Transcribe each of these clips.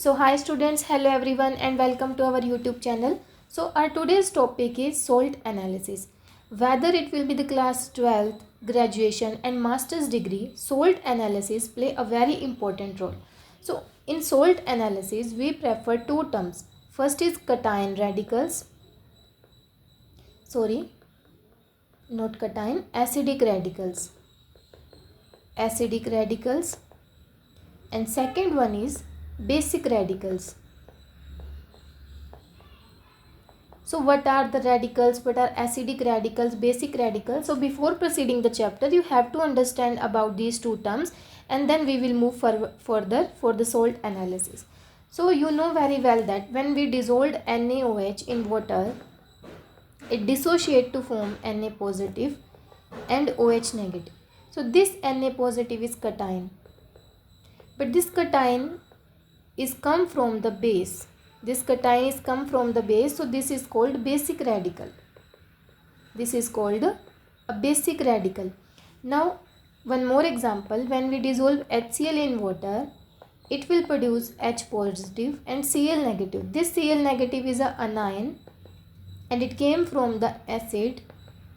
So hi students, hello everyone and welcome to our YouTube channel. So our today's topic is salt analysis. Whether it will be the class 12th, graduation and master's degree, salt analysis play a very important role. So in salt analysis we prefer two terms. First is cation radicals. Not cation, acidic radicals. Acidic radicals. And second one is basic radicals. So what are the radicals? What are acidic radicals, basic radicals? So before proceeding the chapter, you have to understand about these two terms and then we will move further for the salt analysis. So you know very well that when we dissolved NaOH in water, it dissociates to form Na positive and OH negative. So this Na positive is cation. But this cation is come from the base. This cation is come from the base, so this is called basic radical. This is called a basic radical. Now one more example, when we dissolve HCl in water, it will produce H positive and Cl negative. This Cl negative is a anion and it came from the acid,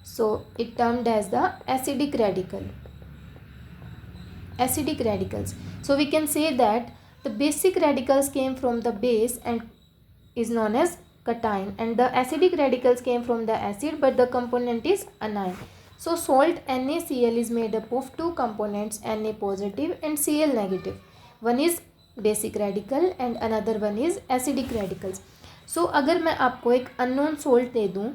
so it termed as the acidic radical. Acidic radicals. So we can say that the basic radicals came from the base and is known as cation, and the acidic radicals came from the acid but the component is anion. So salt NaCl is made up of two components, Na positive and Cl negative. One is basic radical and another one is acidic radicals. So अगर मैं आपको एक unknown salt दे दूँ,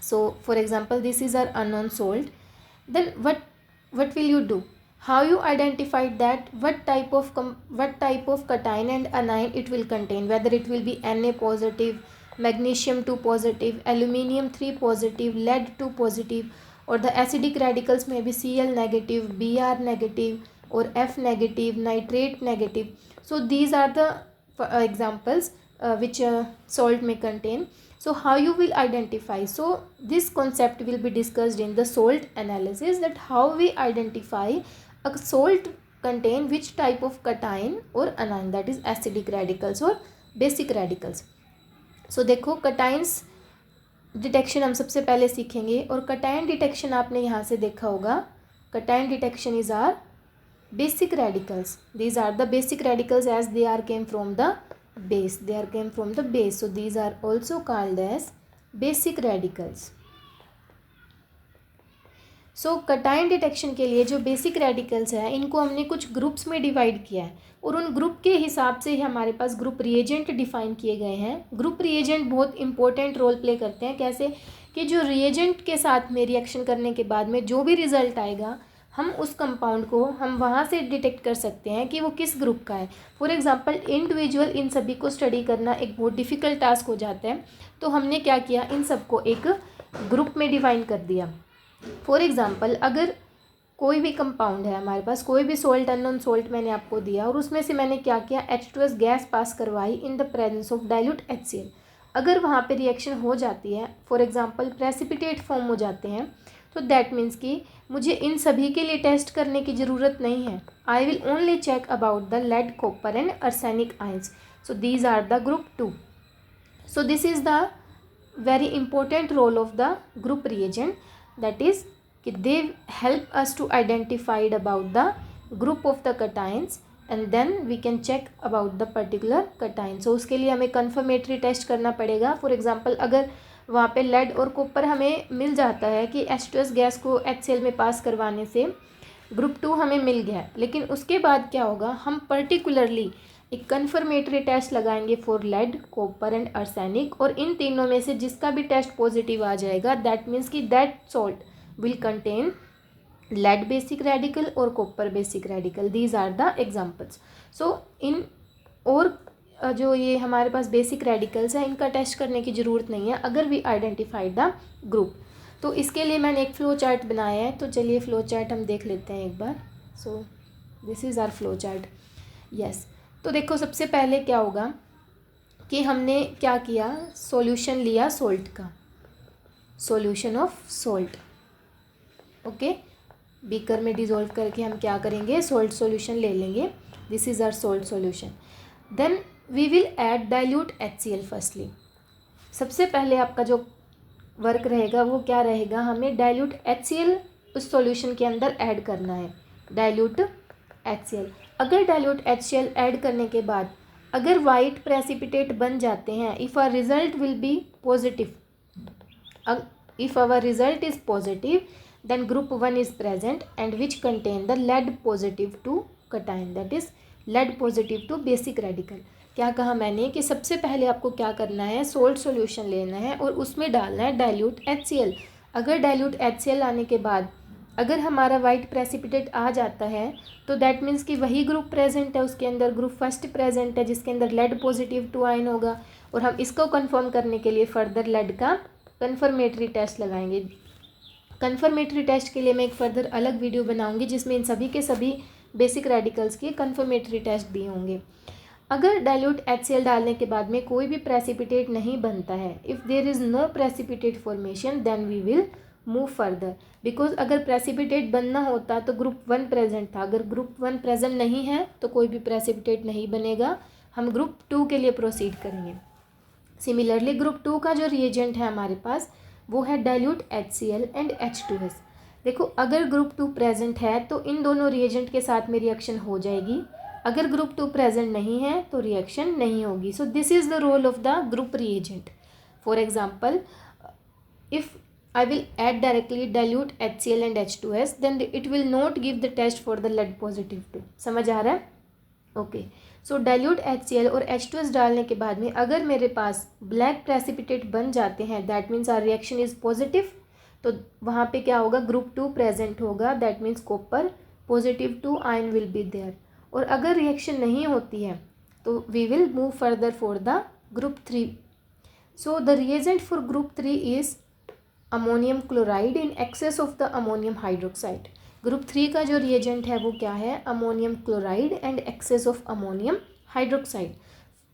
so for example this is our unknown salt, then what will you do? How you identified that what type of cation and anion it will contain, whether it will be Na positive, magnesium 2 positive, aluminium 3 positive, lead 2 positive, or the acidic radicals may be Cl negative, Br negative or F negative, nitrate negative. So these are the examples which salt may contain. So how you will identify? So this concept will be discussed in the salt analysis, that how we identify a salt contain which type of cation or anion, that is acidic radicals or basic radicals. So देखो cations detection हम सबसे पहले सीखेंगे, और cation detection आपने यहाँ से देखा होगा. cation detection is our basic radicals. These are the basic radicals as they are came from the base. They are came from the base. So these are also called as basic radicals. So cation detection के लिए जो basic radicals है इनको हमने कुछ groups में divide किया है, और उन ग्रुप के हिसाब से ही हमारे पास ग्रुप रिएजेंट डिफाइन किए गए हैं. ग्रुप रिएजेंट बहुत इंपॉर्टेंट रोल प्ले करते हैं. कैसे कि जो रिएजेंट के साथ में रिएक्शन करने के बाद में जो भी रिजल्ट आएगा, हम उस कंपाउंड को हम वहाँ से डिटेक्ट कर सकते हैं कि वो किस ग्रुप का है. फॉर एग्जांपल इंडिविजुअल इन सभी को स्टडी करना एक बहुत डिफ़िकल्ट टास्क हो जाता है, तो हमने क्या किया, इन सबको एक ग्रुप में डिवाइन कर दिया. फॉर एग्ज़ाम्पल अगर कोई भी कंपाउंड है हमारे पास, कोई भी सोल्ट अननोन सोल्ट मैंने आपको दिया और उसमें से मैंने क्या किया, H2S गैस पास करवाई in the presence of dilute HCl. अगर वहाँ पे रिएक्शन हो जाती है, फॉर एग्ज़ाम्पल प्रेसिपिटेट फॉर्म हो जाते हैं, तो दैट मीन्स कि मुझे इन सभी के लिए टेस्ट करने की ज़रूरत नहीं है. I will only check about the lead, copper and arsenic ions. So these are the group 2. So this is the very important role of the group reagent, that is they help us to identify about the group of the cations and then we can check about the particular cation. So उसके लिए हमें confirmatory test करना पड़ेगा. For example अगर वहाँ पे lead और copper हमें मिल जाता है कि H2S गैस को HCl में पास करवाने से ग्रुप 2 हमें मिल गया, लेकिन उसके बाद क्या होगा, हम पर्टिकुलरली एक कन्फर्मेटरी टेस्ट लगाएंगे for lead, copper and arsenic, और इन तीनों में से जिसका भी टेस्ट पॉजिटिव आ जाएगा, दैट मीन्स कि that salt will contain lead basic radical और copper basic radical. These are the examples. So in और जो ये हमारे पास बेसिक रेडिकल्स हैं इनका टेस्ट करने की ज़रूरत नहीं है अगर वी आइडेंटिफाइड द ग्रुप. तो इसके लिए मैंने एक फ़्लो चार्ट बनाया है, तो चलिए फ़्लो चार्ट हम देख लेते हैं एक बार. So this is our flow chart. Yes, तो देखो सबसे पहले क्या होगा कि हमने क्या किया, सॉल्यूशन लिया सॉल्ट का, solution of salt. Okay, beaker में डिज़ोल्व करके हम क्या करेंगे, सॉल्ट सॉल्यूशन ले लेंगे. This is our salt solution. Then we will add dilute HCl firstly. सबसे पहले आपका जो वर्क रहेगा वो क्या रहेगा, हमें डाइल्यूट HCl उस सॉल्यूशन के अंदर ऐड करना है, डाइल्यूट HCl। अगर डाइल्यूट HCl ऐड करने के बाद अगर वाइट प्रेसिपिटेट बन जाते हैं, if our result will be positive, if our result is positive then group 1 is present and which contain the lead positive 2 cation, that is lead positive 2 basic radical। क्या कहा मैंने कि सबसे पहले आपको क्या करना है, सोल्ट सॉल्यूशन लेना है और उसमें डालना है डाइल्यूट HCl। अगर डाइल्यूट HCl आने के बाद अगर हमारा वाइट प्रेसिपिटेट आ जाता है तो दैट मीन्स कि वही ग्रुप प्रेजेंट है, उसके अंदर ग्रुप फर्स्ट प्रेजेंट है जिसके अंदर लेड पॉजिटिव 2 आयन होगा। और हम इसको कंफर्म करने के लिए फर्दर लेड का कन्फर्मेटरी टेस्ट लगाएंगे। कन्फर्मेटरी टेस्ट के लिए मैं एक फर्दर अलग वीडियो बनाऊंगी जिसमें इन सभी के सभी बेसिक रेडिकल्स के कन्फर्मेटरी टेस्ट दिए होंगे। अगर डाइल्यूट HCl डालने के बाद में कोई भी प्रेसिपिटेट नहीं बनता है, if there is no precipitate formation then we will move further, because अगर प्रेसिपिटेट बनना होता तो ग्रुप 1 प्रेजेंट था, अगर ग्रुप 1 प्रेजेंट नहीं है तो कोई भी प्रेसिपिटेट नहीं बनेगा, हम ग्रुप 2 के लिए प्रोसीड करेंगे। सिमिलरली ग्रुप 2 का जो रिएजेंट है हमारे पास वो है डाइल्यूट HCl एंड H2S। देखो अगर ग्रुप 2 प्रेजेंट है तो इन दोनों रिएजेंट के साथ में रिएक्शन हो जाएगी, अगर ग्रुप 2 प्रेजेंट नहीं है तो रिएक्शन नहीं होगी। So this is the role of the group reagent. For example if I will add directly dilute HCl and H2S then it will not give the test for the lead positive 2। समझ आ रहा है? Okay, सो dilute HCl और H2S डालने के बाद में अगर मेरे पास ब्लैक प्रेसिपिटेट बन जाते हैं that means our reaction is positive, तो वहाँ पे क्या होगा, ग्रुप 2 प्रेजेंट होगा, that means copper positive 2 ion will be there. और अगर रिएक्शन नहीं होती है तो we will move further for the group 3। So the reagent for group 3 is ammonium chloride in excess of the ammonium hydroxide. Group 3 का जो reagent है वो क्या है, ammonium chloride and access of ammonium hydroxide.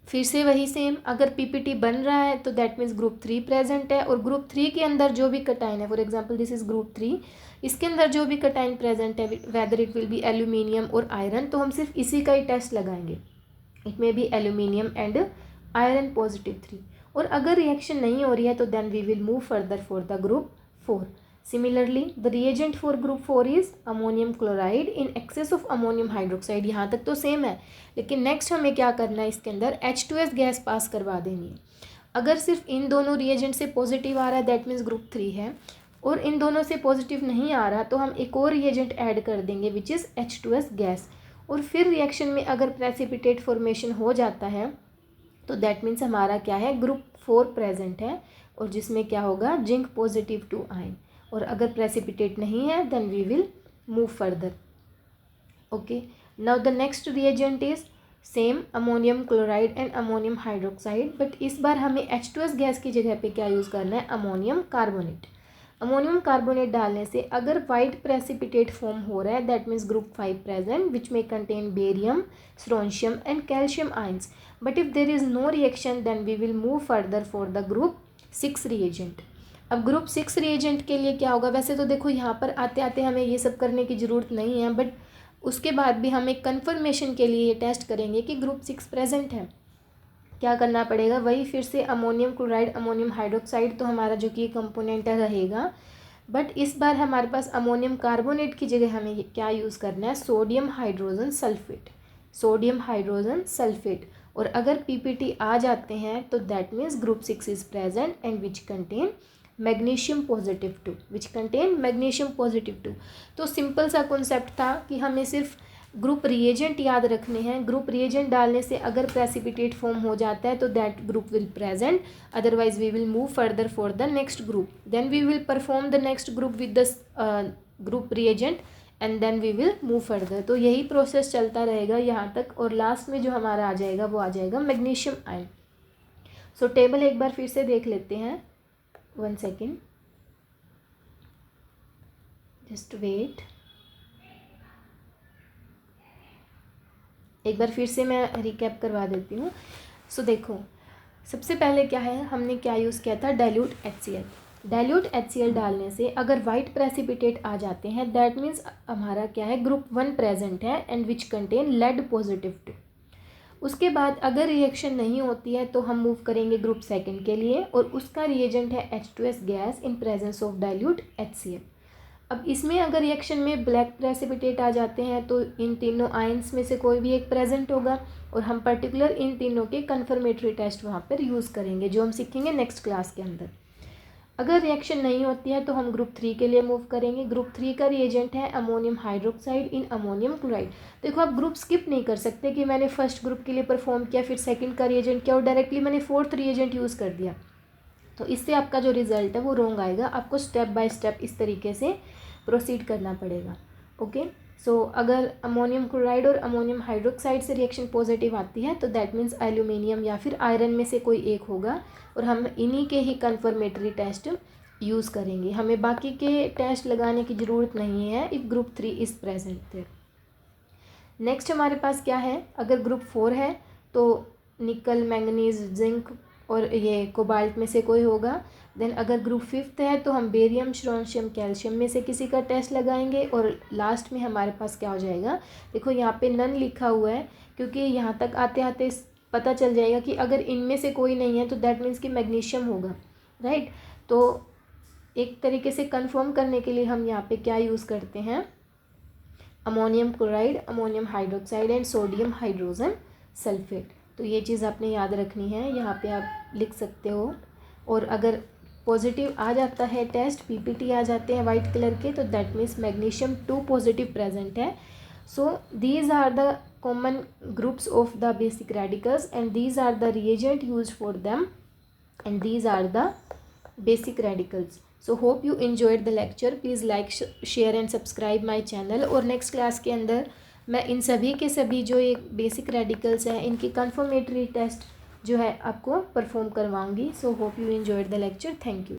फिर से वही सेम, अगर PPT बन रहा है तो दैट मीन्स ग्रुप 3 प्रेजेंट है और ग्रुप 3 के अंदर जो भी कटाइन है, for example this is group 3, इसके अंदर जो भी कटाइन प्रेजेंट है whether it will be aluminium और आयरन, तो हम सिर्फ इसी का ही टेस्ट लगाएंगे, it may be aluminium and iron positive 3। और अगर रिएक्शन नहीं हो रही है तो then we will move further for the group 4। Similarly the reagent for group 4 is ammonium chloride in excess of ammonium hydroxide. यहाँ तक तो सेम है, लेकिन नेक्स्ट हमें क्या करना है, इसके अंदर H2S गैस पास करवा देनी है। अगर सिर्फ इन दोनों रिएजेंट से पॉजिटिव आ रहा है दैट मीन्स ग्रुप 3 है, और इन दोनों से पॉजिटिव नहीं आ रहा तो हम एक और रिएजेंट ऐड कर देंगे विच इज़ H2S गैस। और फिर रिएक्शन में अगर प्रेसिपिटेट फॉर्मेशन हो जाता है तो दैट मीन्स हमारा क्या है, ग्रुप 4 प्रेजेंट है और जिसमें क्या होगा, जिंक पॉजिटिव 2 आयन। और अगर प्रेसिपिटेट नहीं है then we will move further. Okay, now the next reagent is same ammonium chloride and ammonium hydroxide, but इस बार हमें H2S गैस की जगह पे क्या यूज़ करना है, अमोनियम कार्बोनेट। अमोनियम कार्बोनेट डालने से अगर वाइट प्रेसिपिटेट फॉर्म हो रहा है that means group 5 present which में contain barium, strontium and calcium ions, but if there is no reaction then we will move further for the group 6 reagent. अब group 6 reagent के लिए क्या होगा, वैसे तो देखो यहाँ पर आते आते हमें ये सब करने की ज़रूरत नहीं है, बट उसके बाद भी हम एक कन्फर्मेशन के लिए ये टेस्ट करेंगे कि ग्रुप 6 प्रेजेंट है। क्या करना पड़ेगा, वही फिर से अमोनियम क्लोराइड अमोनियम हाइड्रोक्साइड तो हमारा जो कि कंपोनेंट रहेगा, बट इस बार हमारे पास अमोनियम कार्बोनेट की जगह हमें क्या यूज़ करना है, sodium hydrogen sulphate, sodium hydrogen sulphate. और अगर PPT आ जाते हैं तो that means group 6 is present and which contain magnesium positive 2, which contain magnesium positive 2। तो सिंपल सा कॉन्सेप्ट था कि हमें सिर्फ ग्रुप रिएजेंट याद रखने हैं। ग्रुप रिएजेंट डालने से अगर प्रेसिपिटेट फॉर्म हो जाता है तो that group will present, otherwise we will move further for the next group, then we will perform the next group with the group reagent and then we will move further. तो यही process चलता रहेगा यहाँ तक, और last में जो हमारा आ जाएगा वो आ जाएगा मैग्नीशियम आयन। सो टेबल एक बार फिर से देख लेते हैं, 1 सेकेंड, जस्ट वेट। एक बार फिर से मैं रिकैप करवा देती हूँ। सो देखो सबसे पहले क्या है, हमने क्या यूज़ किया था, डाइल्यूट HCl। डाइल्यूट HCl डालने से अगर वाइट प्रेसिपिटेट आ जाते हैं दैट मीन्स हमारा क्या है, ग्रुप 1 प्रेजेंट है and which contain lead positive 2। उसके बाद अगर रिएक्शन नहीं होती है तो हम मूव करेंगे ग्रुप सेकंड के लिए, और उसका रिएजेंट है H2S gas in presence of dilute HCl। अब इसमें अगर रिएक्शन में ब्लैक प्रेसिपिटेट आ जाते हैं तो इन तीनों आयंस में से कोई भी एक प्रेजेंट होगा, और हम पर्टिकुलर इन तीनों के कन्फर्मेटरी टेस्ट वहाँ पर यूज़ करेंगे, जो हम सीखेंगे नेक्स्ट क्लास के अंदर। अगर रिएक्शन नहीं होती है तो हम ग्रुप 3 के लिए मूव करेंगे। ग्रुप 3 का रिएजेंट है ammonium hydroxide in ammonium chloride. देखो आप ग्रुप स्किप नहीं कर सकते कि मैंने फर्स्ट ग्रुप के लिए परफॉर्म किया, फिर सेकंड का रिएजेंट किया और डायरेक्टली मैंने फोर्थ रिएजेंट यूज़ कर दिया, तो इससे आपका जो रिजल्ट है वो रॉन्ग आएगा। आपको स्टेप बाय स्टेप इस तरीके से प्रोसीड करना पड़ेगा। ओके, सो अगर अमोनियम क्लोराइड और अमोनियम हाइड्रोक्साइड से रिएक्शन पॉजिटिव आती है तो दैट मीन्स एल्यूमिनियम या फिर आयरन में से कोई एक होगा, और हम इन्हीं के ही कन्फर्मेटरी टेस्ट यूज़ करेंगे। हमें बाकी के टेस्ट लगाने की ज़रूरत नहीं है if group 3 is present there. Next हमारे पास क्या है, अगर ग्रुप 4 है तो निकल, मैंगनीज, जिंक और ये कोबाल्ट में से कोई होगा। देन अगर ग्रुप 5 है तो हम बेरियम, स्ट्रोंशियम, कैल्शियम में से किसी का टेस्ट लगाएंगे, और लास्ट में हमारे पास क्या हो जाएगा, देखो यहाँ पे नन लिखा हुआ है क्योंकि यहाँ तक आते आते पता चल जाएगा कि अगर इनमें से कोई नहीं है तो दैट मीन्स कि मैग्नीशियम होगा, राइट। तो एक तरीके से कंफर्म करने के लिए हम यहाँ पे क्या यूज़ करते हैं, ammonium chloride, ammonium hydroxide and sodium hydrogen sulphate. तो ये चीज़ आपने याद रखनी है, यहाँ पे आप लिख सकते हो। और अगर पॉजिटिव आ जाता है टेस्ट, पीपीटी आ जाते हैं वाइट कलर के, तो that means magnesium 2 positive present है। So these are the common groups of the basic radicals and these are the reagent use for them and these are the basic radicals. So hope you enjoyed the lecture. Please like, share and subscribe my channel. और next class के अंदर मैं इन सभी के सभी जो एक basic radicals हैं इनकी कन्फर्मेटरी टेस्ट जो है आपको perform करवाऊंगी. So hope you enjoyed the lecture. Thank you.